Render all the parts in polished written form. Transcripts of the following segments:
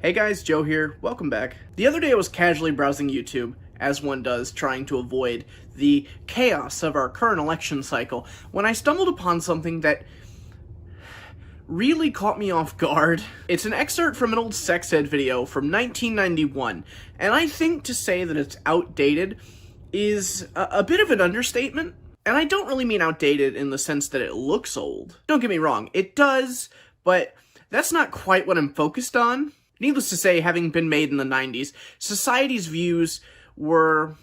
Hey guys, Joe here. Welcome back. The other day I was casually browsing YouTube, as one does, trying to avoid the chaos of our current election cycle, when I stumbled upon something that really caught me off guard. It's an excerpt from an old sex ed video from 1991, and I think to say that it's outdated is a bit of an understatement. And I don't really mean outdated in the sense that it looks old. Don't get me wrong, it does, but that's not quite what I'm focused on. Needless to say, having been made in the 90s, society's views were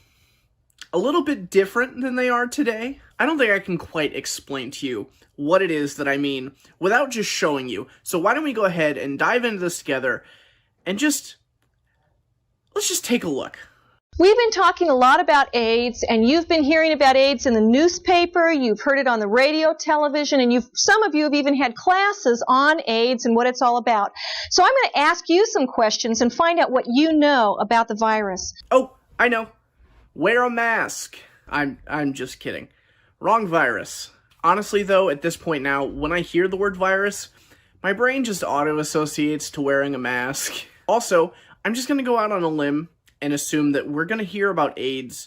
a little bit different than they are today. I don't think I can quite explain to you what it is that I mean without just showing you. So why don't we go ahead and dive into this together and let's just take a look. We've been talking a lot about AIDS, and you've been hearing about AIDS in the newspaper, you've heard it on the radio, television, and some of you have even had classes on AIDS and what it's all about. So I'm going to ask you some questions and find out what you know about the virus. Oh, I know. Wear a mask. I'm just kidding. Wrong virus. Honestly, though, at this point now, when I hear the word virus, my brain just auto-associates to wearing a mask. Also, I'm just going to go out on a limb and assume that we're going to hear about AIDS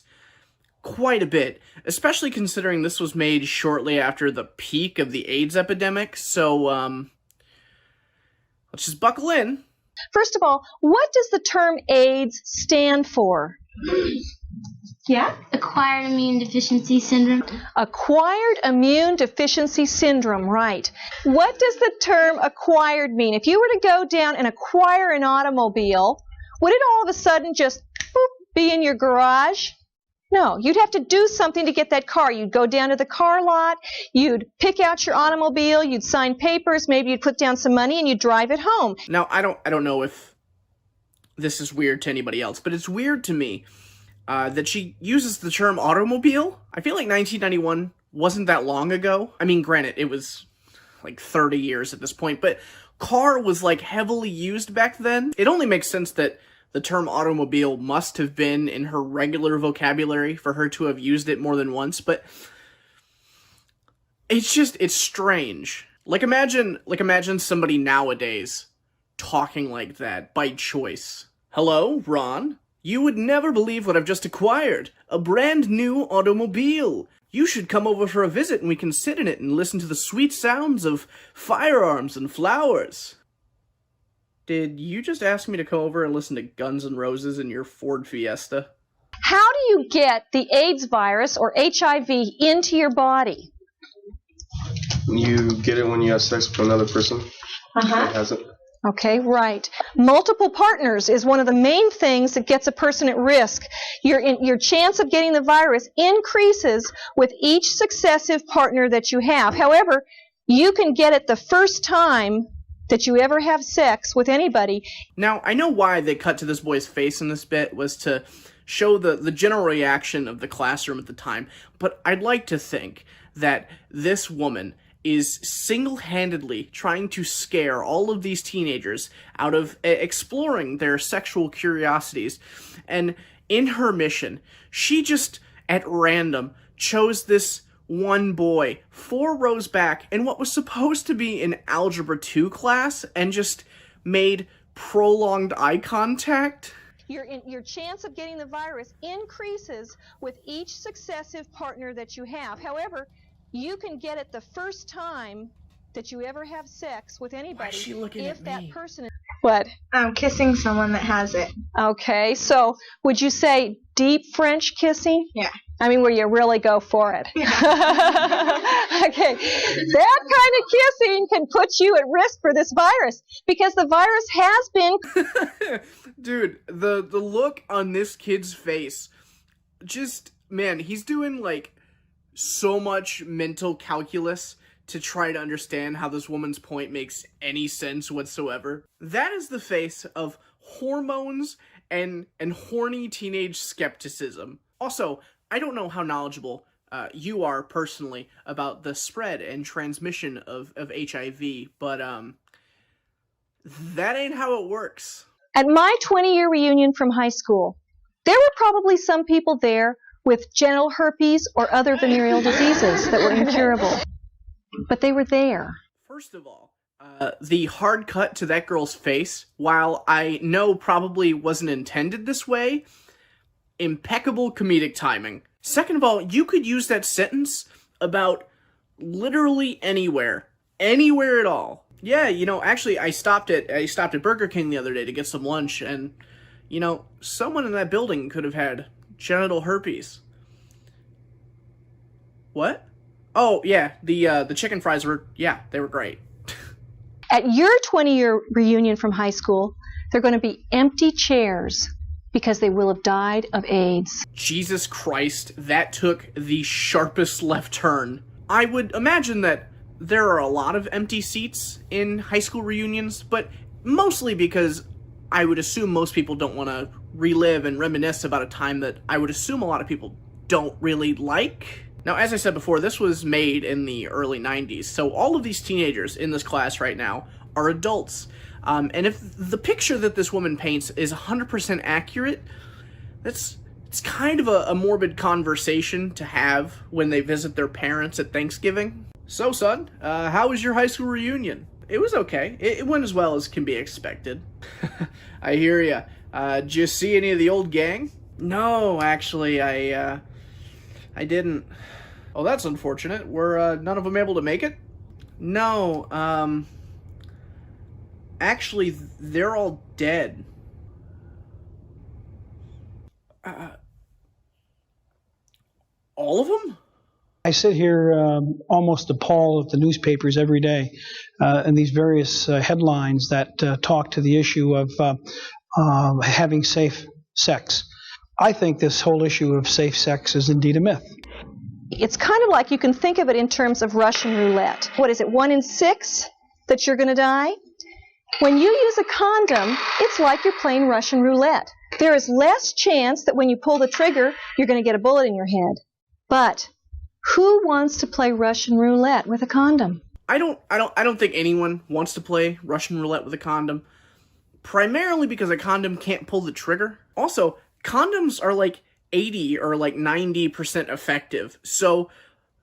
quite a bit, especially considering this was made shortly after the peak of the AIDS epidemic, so, let's just buckle in. First of all, what does the term AIDS stand for? Yeah? Acquired immune deficiency syndrome. Acquired immune deficiency syndrome, right. What does the term acquired mean? If you were to go down and acquire an automobile, would it all of a sudden just be in your garage? No, you'd have to do something to get that car. You'd go down to the car lot, you'd pick out your automobile, you'd sign papers, maybe you'd put down some money and you'd drive it home. Now, I don't know if this is weird to anybody else, but it's weird to me that she uses the term automobile. I feel like 1991 wasn't that long ago. I mean, granted, it was like 30 years at this point, but car was like heavily used back then. It only makes sense that the term automobile must have been in her regular vocabulary for her to have used it more than once, but it's strange. Like imagine somebody nowadays talking like that by choice. Hello, Ron? You would never believe what I've just acquired. A brand new automobile. You should come over for a visit and we can sit in it and listen to the sweet sounds of firearms and flowers. Did you just ask me to come over and listen to Guns N' Roses in your Ford Fiesta? How do you get the AIDS virus or HIV into your body? You get it when you have sex with another person that has it. Okay, right. Multiple partners is one of the main things that gets a person at risk. Your chance of getting the virus increases with each successive partner that you have. However, you can get it the first time that you ever have sex with anybody. Now, I know why they cut to this boy's face in this bit was to show the general reaction of the classroom at the time, but I'd like to think that this woman is single-handedly trying to scare all of these teenagers out of exploring their sexual curiosities, and in her mission, she just, at random, chose this one boy 4 rows back in what was supposed to be an Algebra 2 class and just made prolonged eye contact. Your chance of getting the virus increases with each successive partner that you have. However, you can get it the first time that you ever have sex with anybody. Why is she looking if at that me? person is... What? Kissing someone that has it. Okay, so would you say deep French kissing? Yeah. I mean, where you really go for it. Yeah. Okay, that kind of kissing can put you at risk for this virus because the virus has been... Dude, the look on this kid's face, just, man, he's doing, like, so much mental calculus to try to understand how this woman's point makes any sense whatsoever. That is the face of hormones and horny teenage skepticism. Also, I don't know how knowledgeable you are personally about the spread and transmission of HIV, but that ain't how it works. At my 20-year reunion from high school, there were probably some people there with genital herpes or other venereal diseases that were incurable. But they were there. First of all, The hard cut to that girl's face, while I know probably wasn't intended this way, impeccable comedic timing. Second of all, you could use that sentence about literally anywhere. Anywhere at all. Yeah, you know, actually I stopped at Burger King the other day to get some lunch, and, you know, someone in that building could have had genital herpes. What? Oh, yeah, the chicken fries were, yeah, they were great. At your 20-year reunion from high school, there are going to be empty chairs because they will have died of AIDS. Jesus Christ, that took the sharpest left turn. I would imagine that there are a lot of empty seats in high school reunions, but mostly because I would assume most people don't want to relive and reminisce about a time that I would assume a lot of people don't really like. Now, as I said before, this was made in the early 90s, so all of these teenagers in this class right now are adults. And if the picture that this woman paints is 100% accurate, it's kind of a morbid conversation to have when they visit their parents at Thanksgiving. So, son, how was your high school reunion? It was okay. It went as well as can be expected. I hear ya. Did you see any of the old gang? No, actually, I didn't. Oh, that's unfortunate. Were none of them able to make it? No, actually, they're all dead. All of them? I sit here almost appalled at the newspapers every day and these various headlines that talk to the issue of having safe sex. I think this whole issue of safe sex is indeed a myth. It's kind of like you can think of it in terms of Russian roulette. What is it, 1 in 6 that you're going to die? When you use a condom, it's like you're playing Russian roulette. There is less chance that when you pull the trigger, you're going to get a bullet in your head. But who wants to play Russian roulette with a condom? I don't think anyone wants to play Russian roulette with a condom. Primarily because a condom can't pull the trigger. Also, condoms are like 80 or like 90% effective. So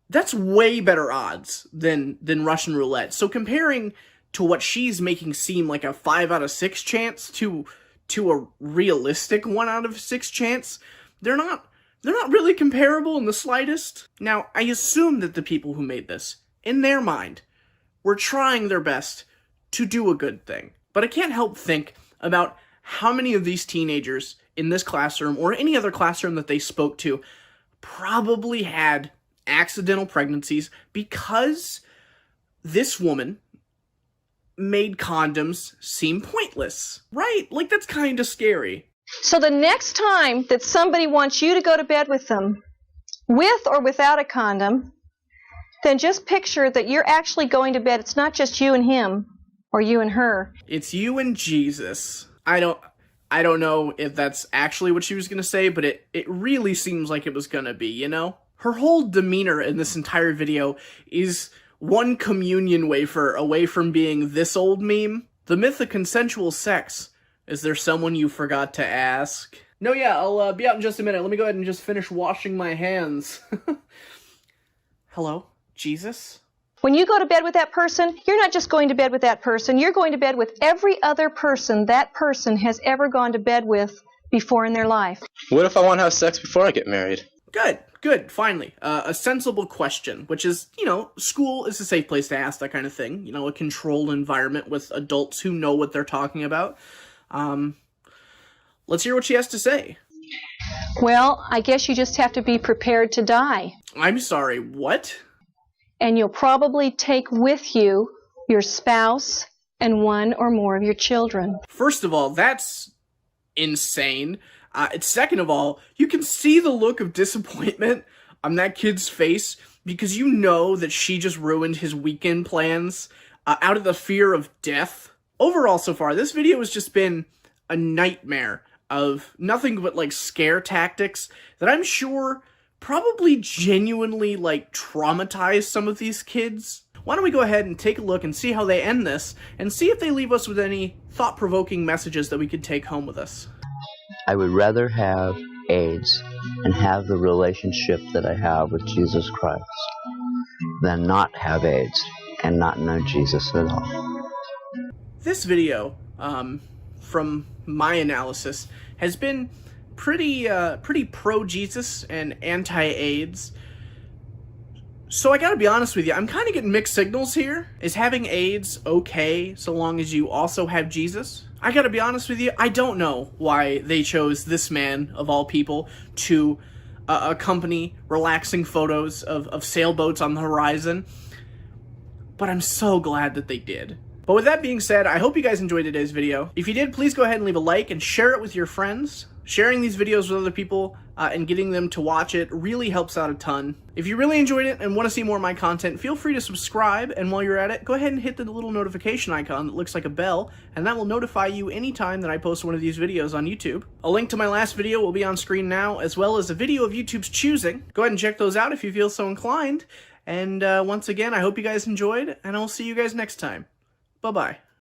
that's way better odds than Russian roulette. So comparing to what she's making seem like a 5 out of 6 chance to a realistic 1 out of 6 chance, they're not really comparable in the slightest. Now, I assume that the people who made this, in their mind, were trying their best to do a good thing. But I can't help think about how many of these teenagers in this classroom, or any other classroom that they spoke to, probably had accidental pregnancies because this woman made condoms seem pointless. Right? Like, that's kind of scary. So the next time that somebody wants you to go to bed with them, with or without a condom, then just picture that you're actually going to bed. It's not just you and him, or you and her. It's you and Jesus. I don't know if that's actually what she was gonna say, but it really seems like it was gonna be, you know? Her whole demeanor in this entire video is one communion wafer away from being this old meme. The myth of consensual sex. Is there someone you forgot to ask? No, yeah, I'll be out in just a minute. Let me go ahead and just finish washing my hands. Hello, Jesus? When you go to bed with that person, you're not just going to bed with that person. You're going to bed with every other person that person has ever gone to bed with before in their life. What if I want to have sex before I get married? Good, finally. A sensible question, which is, you know, school is a safe place to ask that kind of thing. You know, a controlled environment with adults who know what they're talking about. Let's hear what she has to say. Well, I guess you just have to be prepared to die. I'm sorry, what? And you'll probably take with you your spouse and 1 or more of your children. First of all, that's insane. Second of all, you can see the look of disappointment on that kid's face because you know that she just ruined his weekend plans out of the fear of death. Overall, so far, this video has just been a nightmare of nothing but, like, scare tactics that I'm sure probably genuinely, like, traumatize some of these kids. Why don't we go ahead and take a look and see how they end this, and see if they leave us with any thought-provoking messages that we could take home with us. I would rather have AIDS and have the relationship that I have with Jesus Christ than not have AIDS and not know Jesus at all. This video, from my analysis, has been pretty pro-Jesus and anti-AIDS. So I gotta be honest with you, I'm kind of getting mixed signals here. Is having AIDS okay so long as you also have Jesus? I gotta be honest with you, I don't know why they chose this man, of all people, to accompany relaxing photos of sailboats on the horizon. But I'm so glad that they did. But with that being said, I hope you guys enjoyed today's video. If you did, please go ahead and leave a like and share it with your friends. Sharing these videos with other people and getting them to watch it really helps out a ton. If you really enjoyed it and want to see more of my content, feel free to subscribe, and while you're at it, go ahead and hit the little notification icon that looks like a bell, and that will notify you anytime that I post one of these videos on YouTube. A link to my last video will be on screen now, as well as a video of YouTube's choosing. Go ahead and check those out if you feel so inclined. And once again, I hope you guys enjoyed, and I'll see you guys next time. Bye-bye.